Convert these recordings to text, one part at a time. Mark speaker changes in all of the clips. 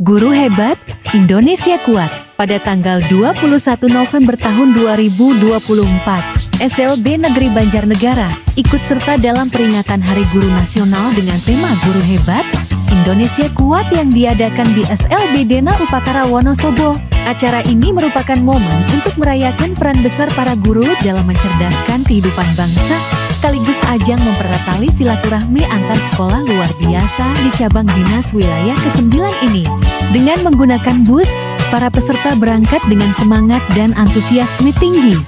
Speaker 1: Guru hebat, Indonesia kuat. Pada tanggal 21 November tahun 2024, SLB Negeri Banjarnegara ikut serta dalam peringatan Hari Guru Nasional dengan tema Guru Hebat, Indonesia Kuat yang diadakan di SLB Dena Upakara Wonosobo. Acara ini merupakan momen untuk merayakan peran besar para guru dalam mencerdaskan kehidupan bangsa, sekaligus ajang mempererat tali silaturahmi antar sekolah luar biasa di cabang dinas wilayah ke-9 ini. Dengan menggunakan bus, para peserta berangkat dengan semangat dan antusiasme tinggi.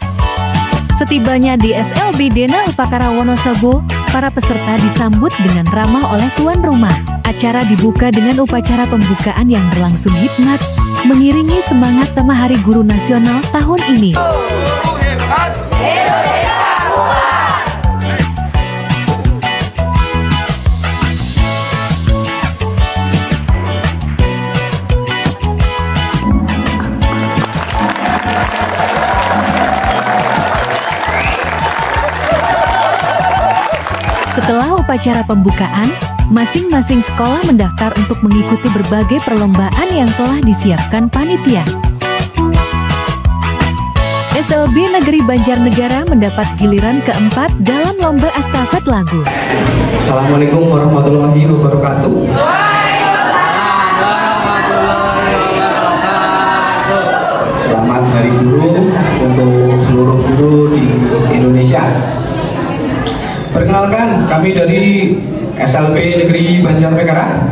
Speaker 1: Setibanya di SLB Dena Upakara Wonosobo, para peserta disambut dengan ramah oleh tuan rumah. Acara dibuka dengan upacara pembukaan yang berlangsung hikmat, mengiringi semangat tema Hari Guru Nasional tahun ini.
Speaker 2: Guru hebat, Indonesia kuat.
Speaker 1: Setelah upacara pembukaan, masing-masing sekolah mendaftar untuk mengikuti berbagai perlombaan yang telah disiapkan panitia. SLB Negeri Banjarnegara mendapat giliran keempat dalam lomba estafet lagu.
Speaker 3: Assalamualaikum warahmatullahi wabarakatuh. Selamat Hari Guru untuk seluruh guru di Indonesia. Perkenalkan, kami dari SLB Negeri Banjarnegara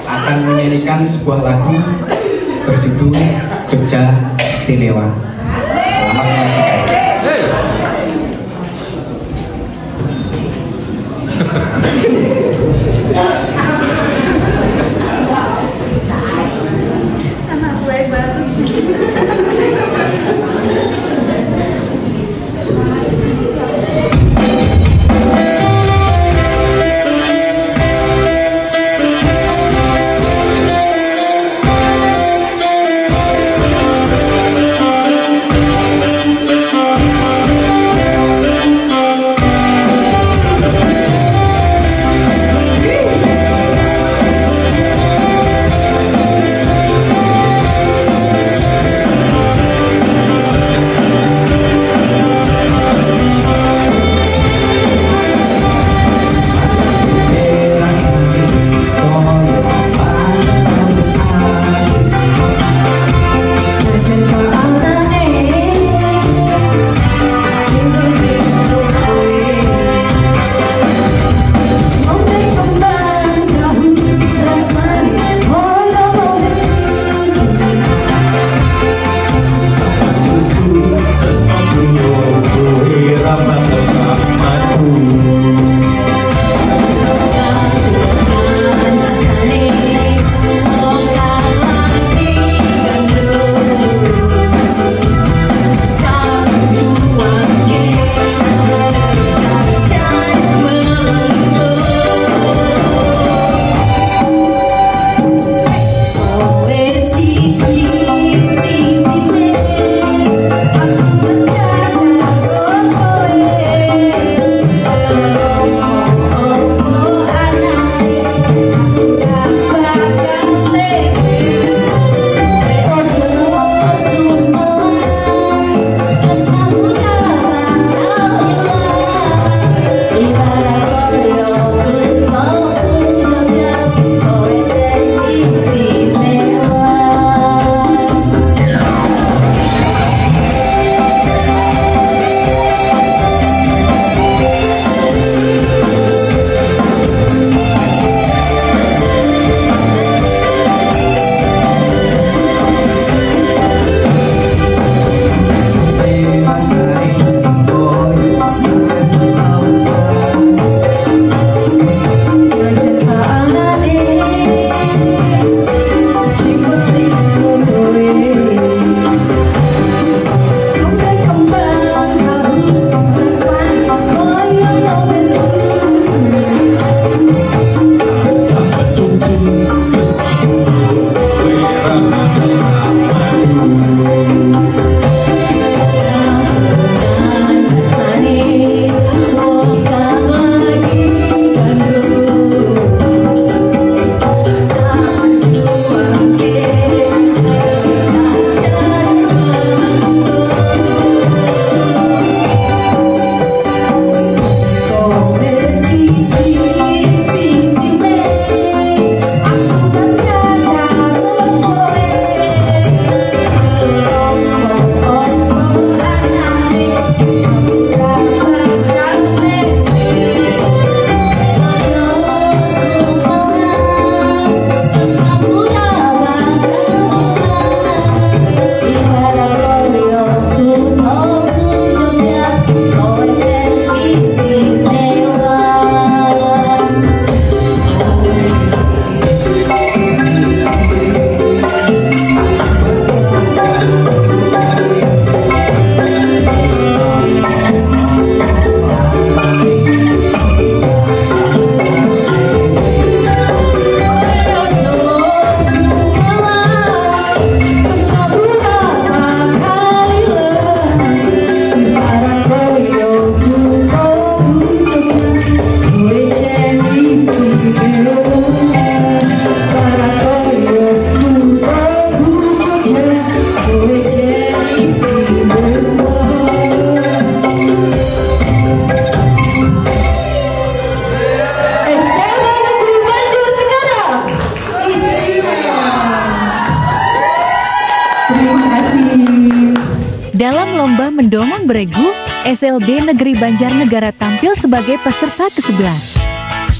Speaker 3: akan menyanyikan sebuah lagu berjudul Jogja Istimewa. Selamat menyaksikan.
Speaker 4: Terima kasih.
Speaker 1: Dalam lomba mendongeng beregu, SLB Negeri Banjarnegara tampil sebagai peserta ke-11.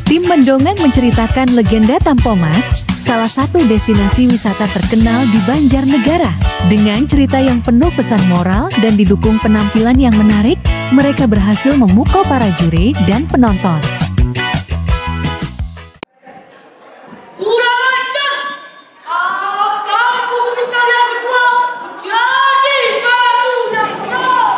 Speaker 1: Tim mendongeng menceritakan legenda Tampomas, salah satu destinasi wisata terkenal di Banjarnegara. Dengan cerita yang penuh pesan moral dan didukung penampilan yang menarik, mereka berhasil memukau para juri dan penonton.
Speaker 5: Kurang ajar! Akan kubunuh kalian berdua jadi batu dan roh!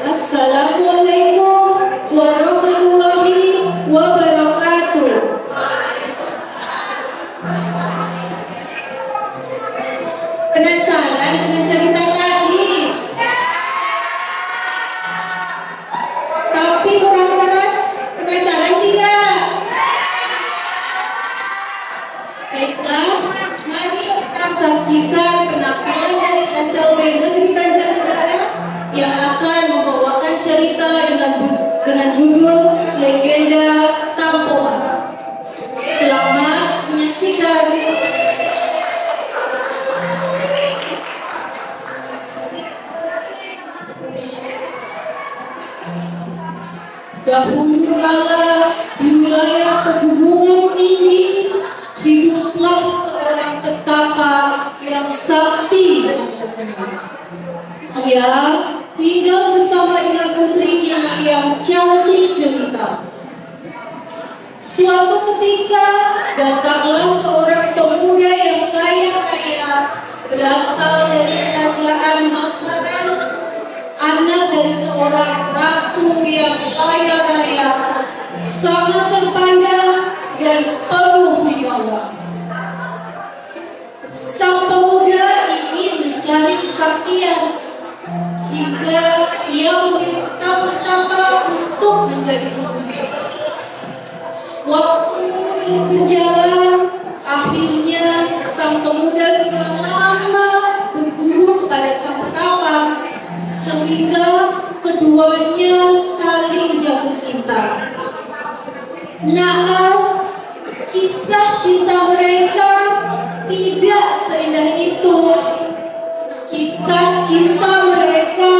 Speaker 6: Assalamualaikum warahmatullahi wabarakatuh. Penasaran dengan cerita tadi? Tapi kurang keras, penasaran tidak? Baiklah, mari kita saksikan penampilan dari SLB Negeri Banjarnegara yang akan membawakan cerita dengan judul Legenda Tampomas. Selamat menyaksikan. Dahulu kala di wilayah pegunungan tinggi hiduplah seorang petapa yang sakti dan terkenal. Ia tinggal bersama dengan putrinya yang cantik jelita. Suatu ketika datanglah seorang pemuda yang kaya raya berasal dari kerajaan Masaran, anak dari seorang ratu yang kaya raya, sangat terpandang dan penuh wibawa. Sang pemuda ingin mencari kesaktian hingga ia memilih sang petapa untuk menjadi pemuda. Waktu terus berjalan, akhirnya sang pemuda sudah lama berburu kepada sang petapa, sehingga keduanya saling jatuh cinta. Naas, kisah cinta mereka tidak seindah itu. Kisah cinta mereka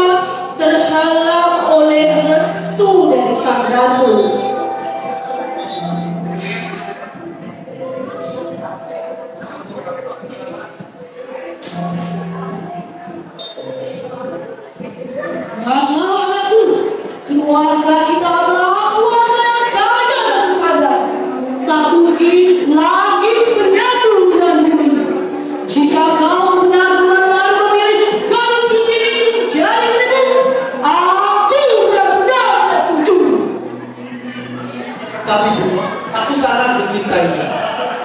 Speaker 6: terhalang oleh restu dari sang ratu.
Speaker 5: Baiklah ratu, keluarga kita adalah keluarga yang kaya dan terpandang. Tak mungkin lagi menyatu dengan bumi. Jika kau benar-benar memilih gadis di sini jadi istrimu, aku benar-benar tidak setuju.
Speaker 7: Tapi Bu, aku sangat mencintainya.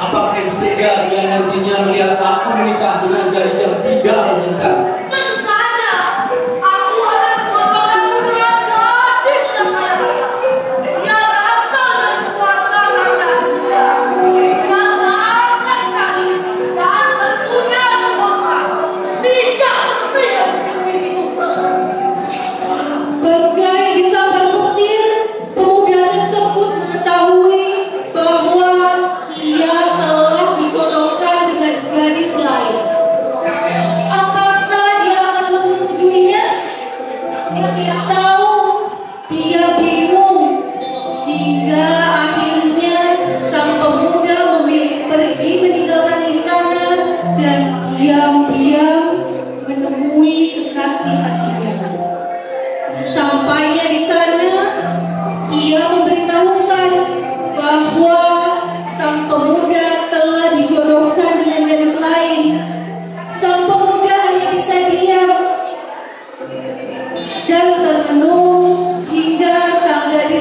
Speaker 7: Apakah ibu tega bila nantinya melihat aku menikah dengan gadis yang tidak aku cintai?
Speaker 5: Tentu saja, aku akan menjodohkanmu dengan gadis yang kaya raya. Dia berasal dari keluarga kerajaan Sunda. Dia sangat cantik dan tentunya terhormat. Tidak seperti itu.
Speaker 6: Bagai disambar petir, pemuda tersebut mengetahui bahwa ia telah dijodohkan dengan gadis lain. Apakah dia akan menyetujuinya? Dia tidak tahu. Dia bingung. Hingga akhirnya sang pemuda memilih pergi meninggalkan istana dan diam-diam menemui kekasih hatinya. Sesampainya di sana, ia memberitahukan bahwa sang pemuda telah dijodohkan dengan gadis lain. Sang pemuda hanya bisa diam dan termenung hingga sang gadis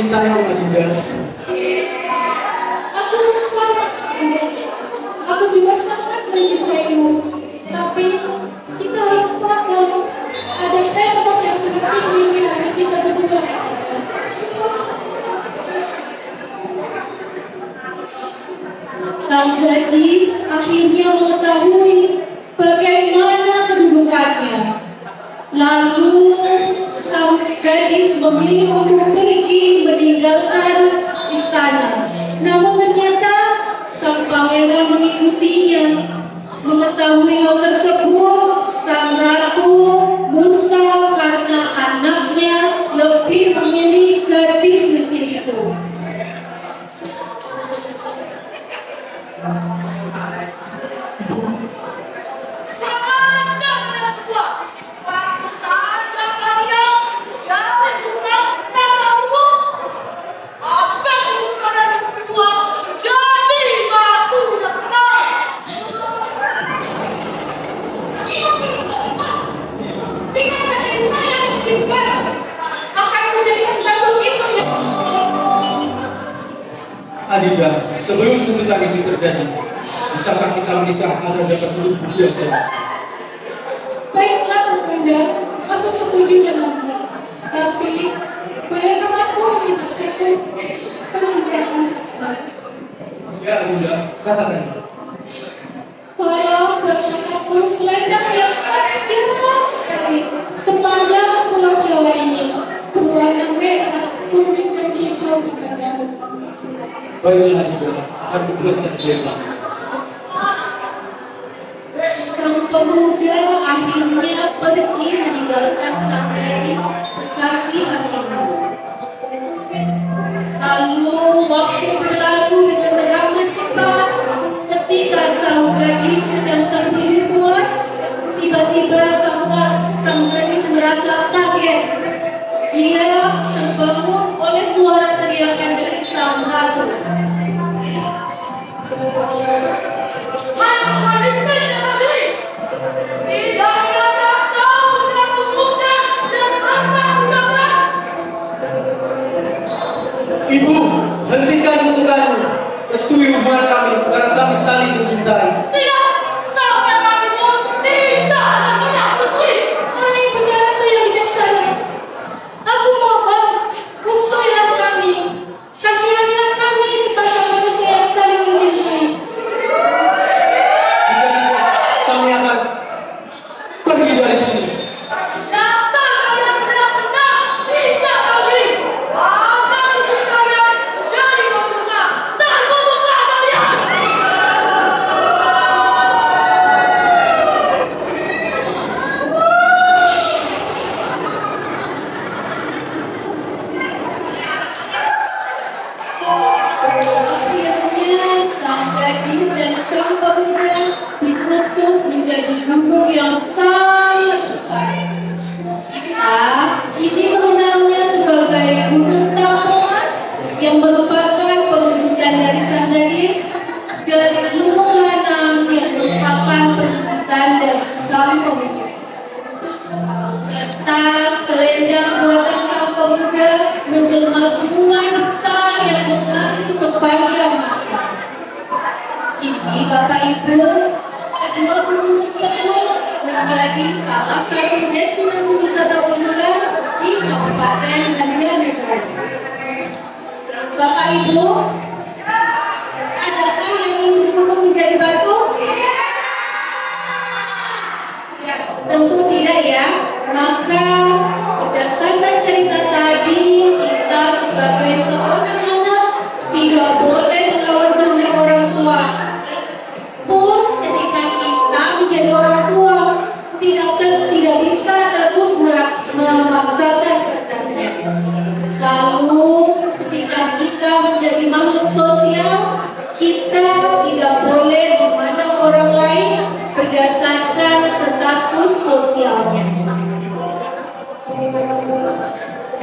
Speaker 7: mencintaimu, Adinda.
Speaker 6: Aku selamat, Adinda. Aku juga sangat mencintaimu. Tapi kita harus paham, ada tembok yang sangat tinggi di hati kita berdua. Sang gadis akhirnya mengetahui bagaimana kedudukannya. Lalu sang gadis memilih untuk pergi meninggalkan istana. Namun ternyata sang pangeran mengikutinya. Mengetahui hal tersebut, sang ratu murka karena anaknya lebih memilih gadis miskin itu.
Speaker 5: Kurang ajar kalian berdua. Pasti saja kalian jadi tukang tanganmu. Akan membuat kalian berdua menjadi batu besar. Jika dari saya mengibar, akan menjadikan batu itu yang
Speaker 7: Adinda, sebelum tuntutan ini terjadi, bisakah kita menikah agar dapat hidup berdua saja?
Speaker 6: Baiklah, Bunda, aku setuju denganmu. Tapi, bolehkah aku meminta satu permintaan kepadamu?
Speaker 7: Ya, Adinda, katakan.
Speaker 6: Tolong buatkan aku selendang yang panjang sekali sepanjang pulau Jawa ini, berwarna merah, kuning dan hijau kepadamu.
Speaker 7: Baiklah, Adinda, akan kubuatkan selendang.
Speaker 6: Sang pemuda akhirnya pergi meninggalkan sang gadis kekasih hatinya. Lalu waktu berlalu dengan teramat cepat. Ketika sang gadis sedang tertidur puas, tiba-tiba sang gadis merasa kaget. Dia terbangun oleh suara teriakan dari sang ratu.
Speaker 5: Hai manis sekali. Tidak ada kau dan pemuda dan anak bicara.
Speaker 7: Ibu, hentikan kutukanmu. Restui hubungan kami, karena kami saling mencintai.
Speaker 5: Tidak sampai ragimu tidak akan pernah berhenti.
Speaker 6: Hai Bunda Ratu yang bijaksana, aku mohon restuilah kami, kasihanilah kami sepasang manusia yang saling mencintai.
Speaker 7: Jika tidak, kami akan pergi dari sini.
Speaker 5: Dasar kalian benar-benar tidak tahu diri. Akan tutup kalian menjadi batu besar dan kutuklah kalian.
Speaker 6: Akhirnya sang gadis dan sang pemuda dikutuk menjadi gunung yang sangat besar. Kita kini mengenalnya sebagai Gunung Tampomas yang merupakan perwujudan dari sang gadis, dan Gunung Lanang yang merupakan perwujudan dari sang pemuda. Serta selendang buatan sang pemuda menjelma sungai besar yang mengalir sepanjang masa. Kini Bapak Ibu, kedua gunung tersebut menjadi salah satu destinasi wisata unggulan di Kabupaten Banjarnegara. Bapak Ibu, adakah yang ingin dikutuk menjadi batu? Ya, tentu tidak ya. Maka berdasarkan cerita tadi, kita sebagai seorang anak tidak boleh melawan kehendak orang tua. Pun ketika kita menjadi orang tua, tidak bisa terus memaksakan kehendaknya. Lalu ketika kita menjadi makhluk sosial, kita tidak boleh memandang orang lain berdasarkan status sosialnya.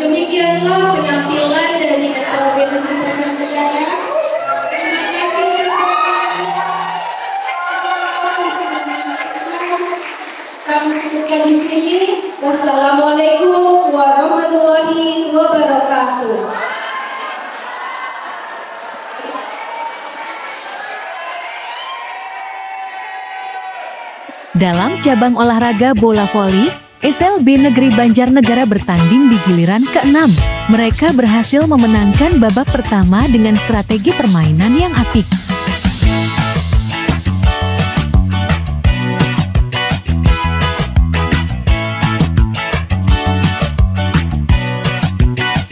Speaker 6: Demikianlah penampilan dari SLB Negeri Banjarnegara. Terima kasih atas perhatiannya. Kami cukupkan di sini. Wassalamualaikum warahmatullahi wabarakatuh.
Speaker 1: Dalam cabang olahraga bola voli, SLB Negeri Banjarnegara bertanding di giliran ke-6. Mereka berhasil memenangkan babak pertama dengan strategi permainan yang apik.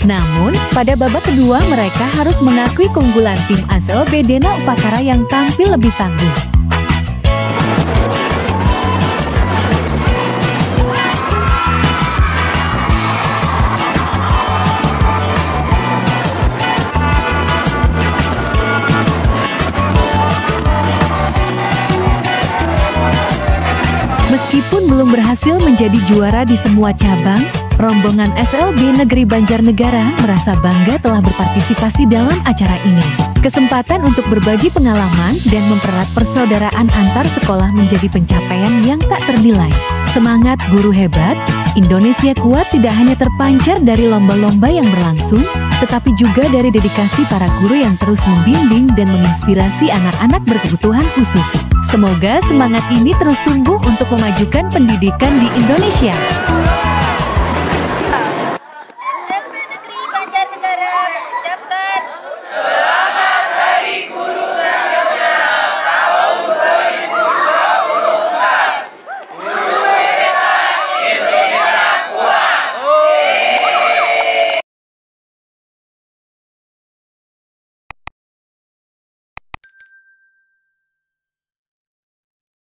Speaker 1: Namun, pada babak kedua mereka harus mengakui keunggulan tim SLB Dena Upakara yang tampil lebih tangguh. Meskipun belum berhasil menjadi juara di semua cabang, rombongan SLB Negeri Banjarnegara merasa bangga telah berpartisipasi dalam acara ini. Kesempatan untuk berbagi pengalaman dan mempererat persaudaraan antar sekolah menjadi pencapaian yang tak ternilai. Semangat guru hebat, Indonesia kuat tidak hanya terpancar dari lomba-lomba yang berlangsung, tetapi juga dari dedikasi para guru yang terus membimbing dan menginspirasi anak-anak berkebutuhan khusus. Semoga semangat ini terus tumbuh untuk memajukan pendidikan di Indonesia.